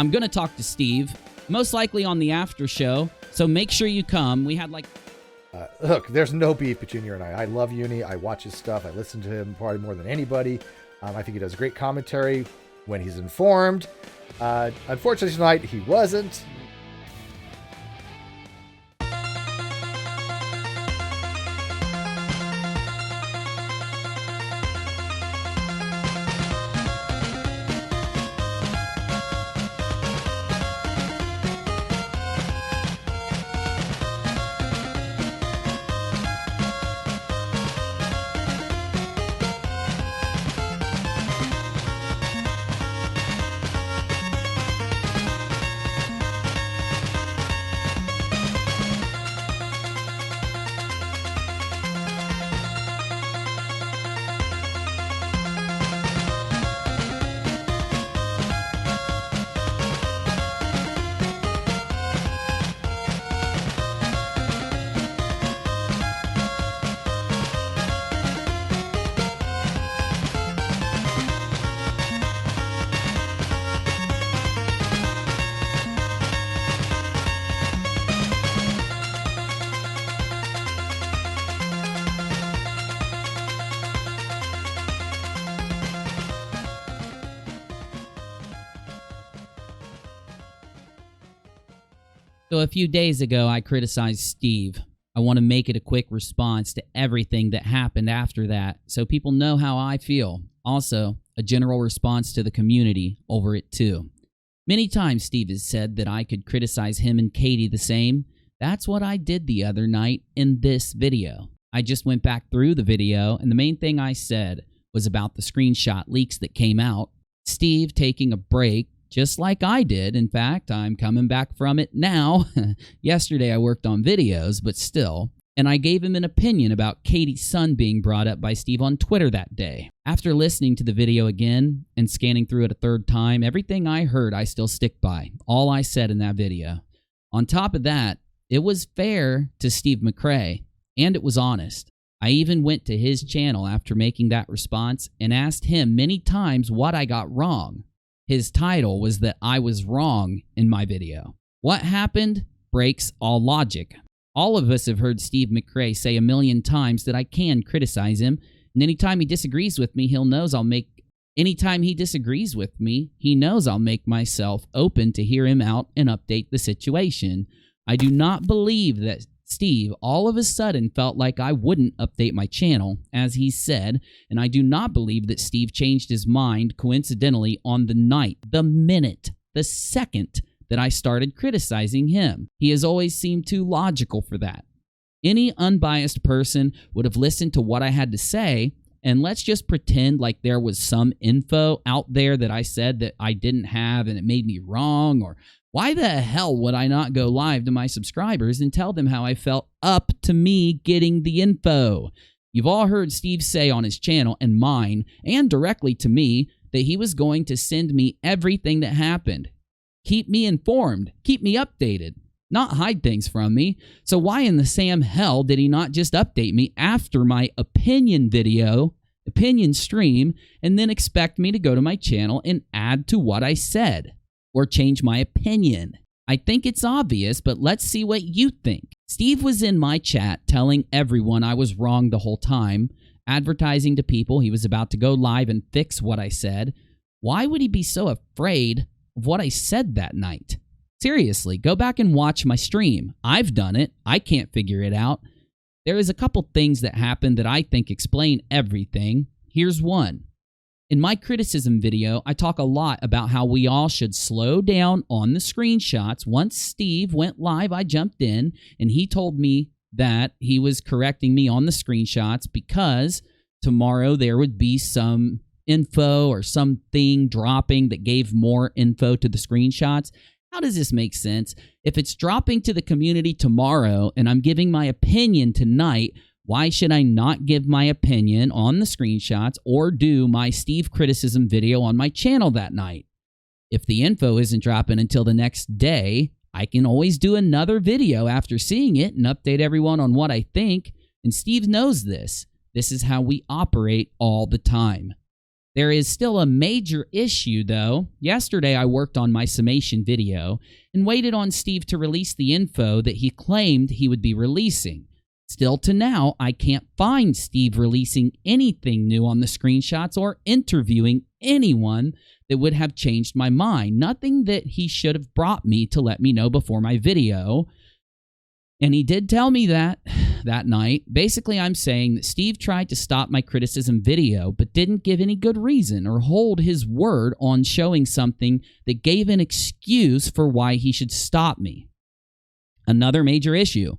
I'm going to talk to Steve, most likely on the after show, so make sure you come. We had like... Look, there's no beef between you and I. I love Uni. I watch his stuff. I listen to him probably more than anybody. I think he does great commentary when he's informed. Unfortunately, tonight he wasn't. So a few days ago, I criticized Steve. I want to make it a quick response to everything that happened after that, so people know how I feel. Also, a general response to the community over it too. Many times Steve has said that I could criticize him and Katie the same. That's what I did the other night in this video. I just went back through the video, and the main thing I said was about the screenshot leaks that came out. Steve taking a break, just like I did. In fact, I'm coming back from it now. Yesterday I worked on videos, but still. And I gave him an opinion about Katie's son being brought up by Steve on Twitter that day. After listening to the video again and scanning through it a third time, everything I heard I still stick by. All I said in that video. On top of that, it was fair to Steve McRae, and it was honest. I even went to his channel after making that response and asked him many times what I got wrong. His title was that I was wrong in my video. What happened breaks all logic. All of us have heard Steve McRae say a million times that I can criticize him, and anytime he disagrees with me, he knows I'll make myself open to hear him out and update the situation. I do not believe that Steve all of a sudden felt like I wouldn't update my channel, as he said, and I do not believe that Steve changed his mind coincidentally on the night, the minute, the second that I started criticizing him. He has always seemed too logical for that. Any unbiased person would have listened to what I had to say, and let's just pretend like there was some info out there that I said that I didn't have and it made me wrong, or why the hell would I not go live to my subscribers and tell them how I felt up to me getting the info? You've all heard Steve say on his channel and mine, and directly to me, that he was going to send me everything that happened. Keep me informed, keep me updated, not hide things from me. So why in the Sam hell did he not just update me after my opinion stream, and then expect me to go to my channel and add to what I said? Or change my opinion? I think it's obvious, but let's see what you think. Steve was in my chat telling everyone I was wrong the whole time, advertising to people he was about to go live and fix what I said. Why would he be so afraid of what I said that night? Seriously, go back and watch my stream. I've done it. I can't figure it out. There is a couple things that happened that I think explain everything. Here's one. In my criticism video, I talk a lot about how we all should slow down on the screenshots. Once Steve went live, I jumped in, and he told me that he was correcting me on the screenshots because tomorrow there would be some info or something dropping that gave more info to the screenshots. How does this make sense? If it's dropping to the community tomorrow and I'm giving my opinion tonight, why should I not give my opinion on the screenshots or do my Steve criticism video on my channel that night? If the info isn't dropping until the next day, I can always do another video after seeing it and update everyone on what I think. And Steve knows this. This is how we operate all the time. There is still a major issue, though. Yesterday, I worked on my summation video and waited on Steve to release the info that he claimed he would be releasing. Still to now, I can't find Steve releasing anything new on the screenshots or interviewing anyone that would have changed my mind. Nothing that he should have brought me to let me know before my video. And he did tell me that night. Basically, I'm saying that Steve tried to stop my criticism video, but didn't give any good reason or hold his word on showing something that gave an excuse for why he should stop me. Another major issue,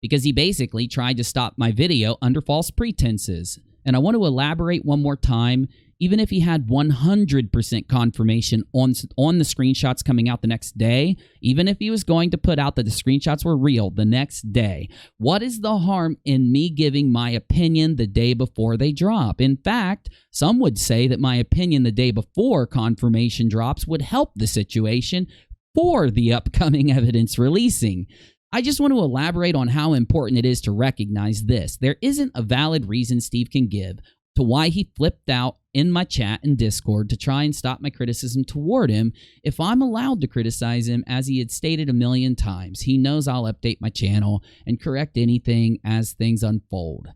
because he basically tried to stop my video under false pretenses. And I want to elaborate one more time. Even if he had 100% confirmation on the screenshots coming out the next day, even if he was going to put out that the screenshots were real the next day, what is the harm in me giving my opinion the day before they drop? In fact, some would say that my opinion the day before confirmation drops would help the situation for the upcoming evidence releasing. I just want to elaborate on how important it is to recognize this. There isn't a valid reason Steve can give to why he flipped out in my chat and Discord to try and stop my criticism toward him if I'm allowed to criticize him, as he had stated a million times. He knows I'll update my channel and correct anything as things unfold.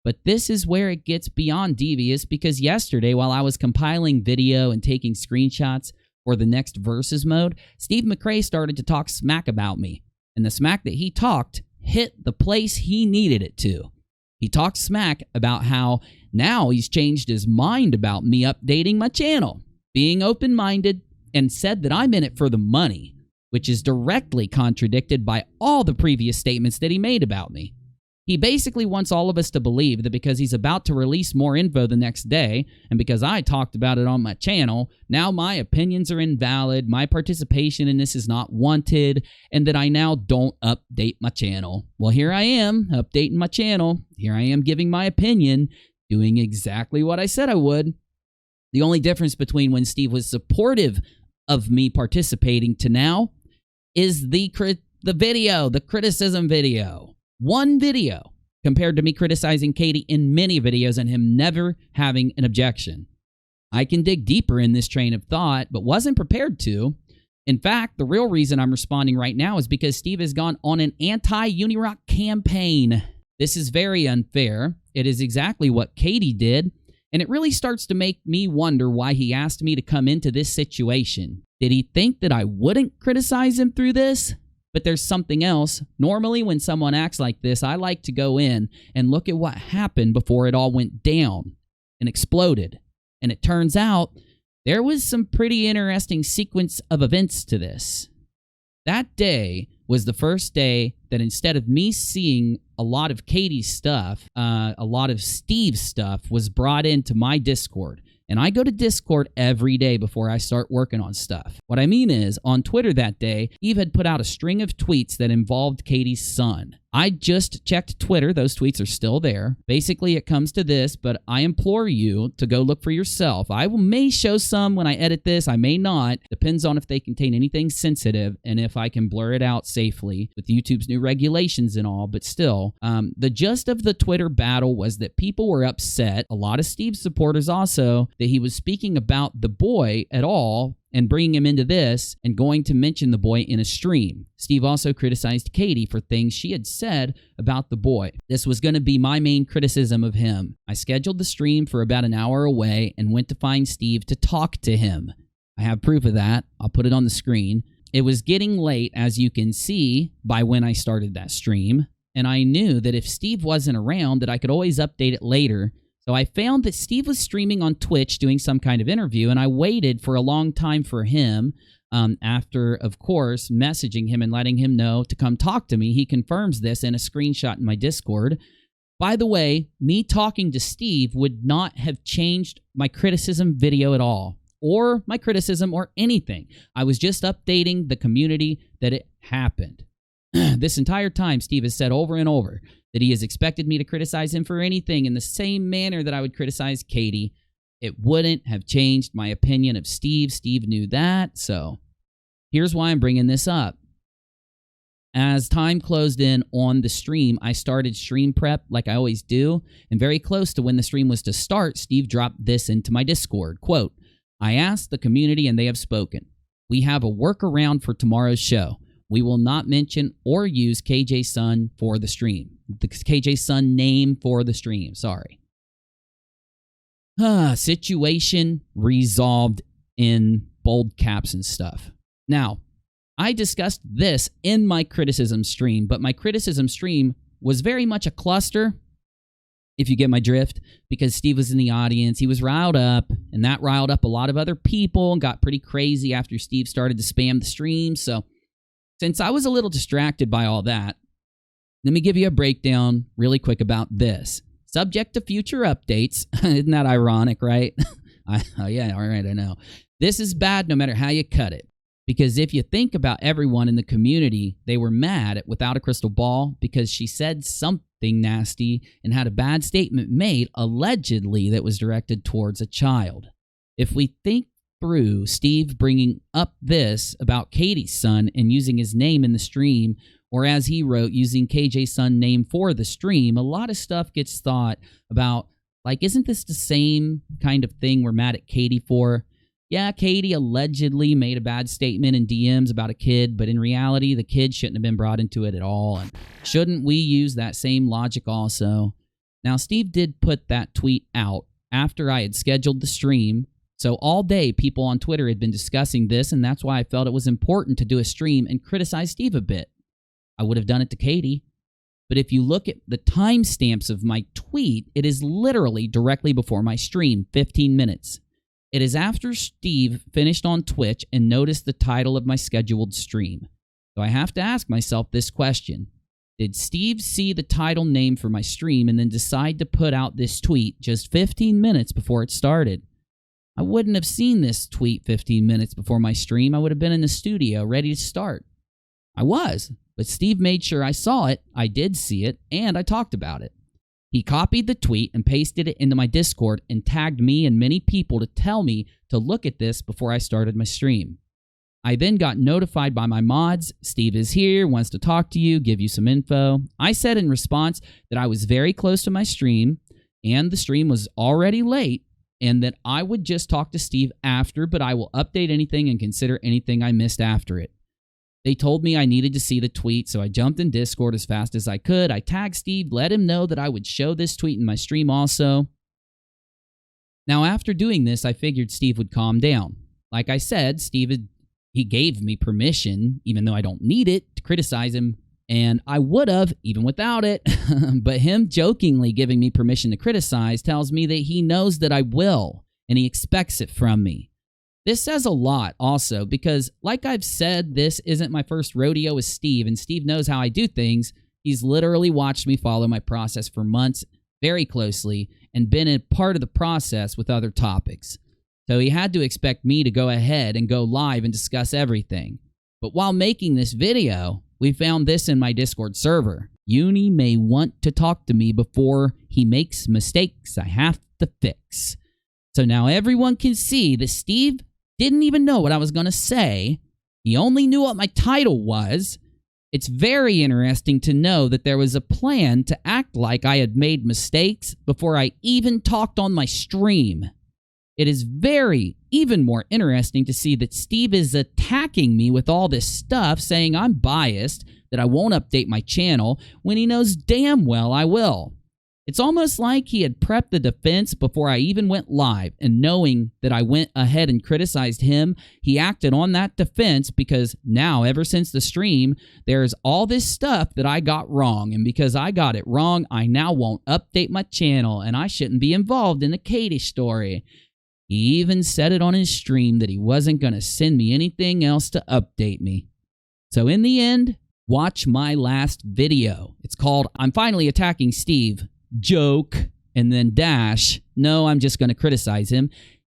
But this is where it gets beyond devious, because yesterday, while I was compiling video and taking screenshots for the next versus mode, Steve McRae started to talk smack about me. And the smack that he talked hit the place he needed it to. He talked smack about how now he's changed his mind about me updating my channel, being open-minded, and said that I'm in it for the money, which is directly contradicted by all the previous statements that he made about me. He basically wants all of us to believe that because he's about to release more info the next day, and because I talked about it on my channel, now my opinions are invalid, my participation in this is not wanted, and that I now don't update my channel. Well, here I am, updating my channel. Here I am giving my opinion, doing exactly what I said I would. The only difference between when Steve was supportive of me participating to now is the criticism video. One video compared to me criticizing Katie in many videos and him never having an objection. I can dig deeper in this train of thought, but wasn't prepared to. In fact, the real reason I'm responding right now is because Steve has gone on an anti-UNIRock campaign. This is very unfair. It is exactly what Katie did, and it really starts to make me wonder why he asked me to come into this situation. Did he think that I wouldn't criticize him through this? But there's something else. Normally, when someone acts like this, I like to go in and look at what happened before it all went down and exploded. And it turns out there was some pretty interesting sequence of events to this. That day was the first day that instead of me seeing a lot of Katie's stuff, a lot of Steve's stuff was brought into my Discord. And I go to Discord every day before I start working on stuff. What I mean is, on Twitter that day, Eve had put out a string of tweets that involved Katie's son. I just checked Twitter. Those tweets are still there. Basically, it comes to this, but I implore you to go look for yourself. I may show some when I edit this. I may not. Depends on if they contain anything sensitive and if I can blur it out safely with YouTube's new regulations and all. But still, the gist of the Twitter battle was that people were upset, a lot of Steve's supporters also, that he was speaking about the boy at all and bringing him into this and going to mention the boy in a stream. Steve also criticized Katie for things she had said about the boy. This was going to be my main criticism of him. I scheduled the stream for about an hour away and went to find Steve to talk to him. I have proof of that. I'll put it on the screen. It was getting late, as you can see, by when I started that stream, and I knew that if Steve wasn't around, that I could always update it later. So I found that Steve was streaming on Twitch doing some kind of interview, and I waited for a long time for him after, of course, messaging him and letting him know to come talk to me. He confirms this in a screenshot in my Discord. By the way, me talking to Steve would not have changed my criticism video at all, or my criticism or anything. I was just updating the community that it happened. This entire time, Steve has said over and over that he has expected me to criticize him for anything in the same manner that I would criticize Katie. It wouldn't have changed my opinion of Steve. Steve knew that, so here's why I'm bringing this up. As time closed in on the stream, I started stream prep like I always do, and very close to when the stream was to start, Steve dropped this into my Discord. Quote, I asked the community and they have spoken. We have a workaround for tomorrow's show. We will not mention or use KJ Sun for the stream. The KJ Sun name for the stream, sorry. Situation resolved in bold caps and stuff. Now, I discussed this in my criticism stream, but my criticism stream was very much a cluster, if you get my drift, because Steve was in the audience. He was riled up, and that riled up a lot of other people and got pretty crazy after Steve started to spam the stream. So since I was a little distracted by all that, let me give you a breakdown really quick about this. Subject to future updates. Isn't that ironic, right? Oh, yeah, all right, I know. This is bad no matter how you cut it. Because if you think about everyone in the community, they were mad at Without a Crystal Ball because she said something nasty and had a bad statement made, allegedly, that was directed towards a child. If we think through Steve bringing up this about Katie's son and using his name in the stream, or as he wrote, using KJ's son name for the stream, a lot of stuff gets thought about, like, isn't this the same kind of thing we're mad at Katie for? Yeah, Katie allegedly made a bad statement in DMs about a kid, but in reality, the kid shouldn't have been brought into it at all. And shouldn't we use that same logic also? Now, Steve did put that tweet out after I had scheduled the stream, so all day people on Twitter had been discussing this, and that's why I felt it was important to do a stream and criticize Steve a bit. I would have done it to Katie, but if you look at the timestamps of my tweet, it is literally directly before my stream, 15 minutes. It is after Steve finished on Twitch and noticed the title of my scheduled stream. So I have to ask myself this question. Did Steve see the title name for my stream and then decide to put out this tweet just 15 minutes before it started? I wouldn't have seen this tweet 15 minutes before my stream. I would have been in the studio ready to start. I was, but Steve made sure I saw it, I did see it, and I talked about it. He copied the tweet and pasted it into my Discord and tagged me and many people to tell me to look at this before I started my stream. I then got notified by my mods, Steve is here, wants to talk to you, give you some info. I said in response that I was very close to my stream and the stream was already late and that I would just talk to Steve after, but I will update anything and consider anything I missed after it. They told me I needed to see the tweet, so I jumped in Discord as fast as I could. I tagged Steve, let him know that I would show this tweet in my stream also. Now, after doing this, I figured Steve would calm down. Like I said, he gave me permission, even though I don't need it, to criticize him, and I would have, even without it. But him jokingly giving me permission to criticize tells me that he knows that I will, and he expects it from me. This says a lot also because, like I've said, this isn't my first rodeo with Steve, and Steve knows how I do things. He's literally watched me follow my process for months very closely and been a part of the process with other topics. So he had to expect me to go ahead and go live and discuss everything. But while making this video, we found this in my Discord server. Uni may want to talk to me before he makes mistakes I have to fix. So now everyone can see that Steve didn't even know what I was going to say. He only knew what my title was. It's very interesting to know that there was a plan to act like I had made mistakes before I even talked on my stream. It is even more interesting to see that Steve is attacking me with all this stuff, saying I'm biased, that I won't update my channel, when he knows damn well I will. It's almost like he had prepped the defense before I even went live, and knowing that I went ahead and criticized him, he acted on that defense because now, ever since the stream, there's all this stuff that I got wrong, and because I got it wrong, I now won't update my channel, and I shouldn't be involved in the Katie story. He even said it on his stream that he wasn't going to send me anything else to update me. So in the end, watch my last video. It's called I'm Finally Attacking Steve. Joke, and then dash, no, I'm just going to criticize him.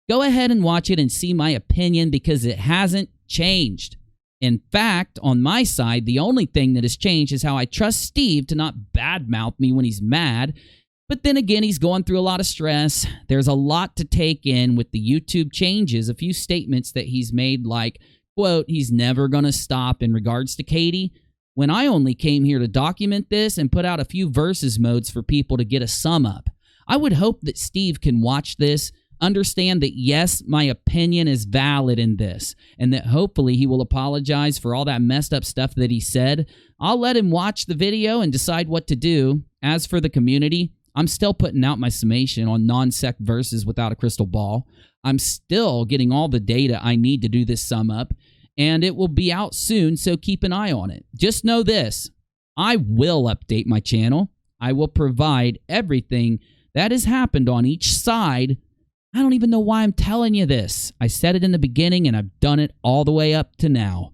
Go ahead and watch it and see my opinion because it hasn't changed. In fact, on my side, the only thing that has changed is how I trust Steve to not badmouth me when he's mad. But then again, he's going through a lot of stress. There's a lot to take in with the YouTube changes, a few statements that he's made like, quote, he's never going to stop in regards to Katie. when I only came here to document this and put out a few versus modes for people to get a sum up. I would hope that Steve can watch this, understand that yes, my opinion is valid in this, and that hopefully he will apologize for all that messed up stuff that he said. I'll let him watch the video and decide what to do. As for the community, I'm still putting out my summation on non-sec verses without a crystal ball. I'm still getting all the data I need to do this sum up, and it will be out soon, so keep an eye on it. Just know this, I will update my channel. I will provide everything that has happened on each side. I don't even know why I'm telling you this. I said it in the beginning, and I've done it all the way up to now.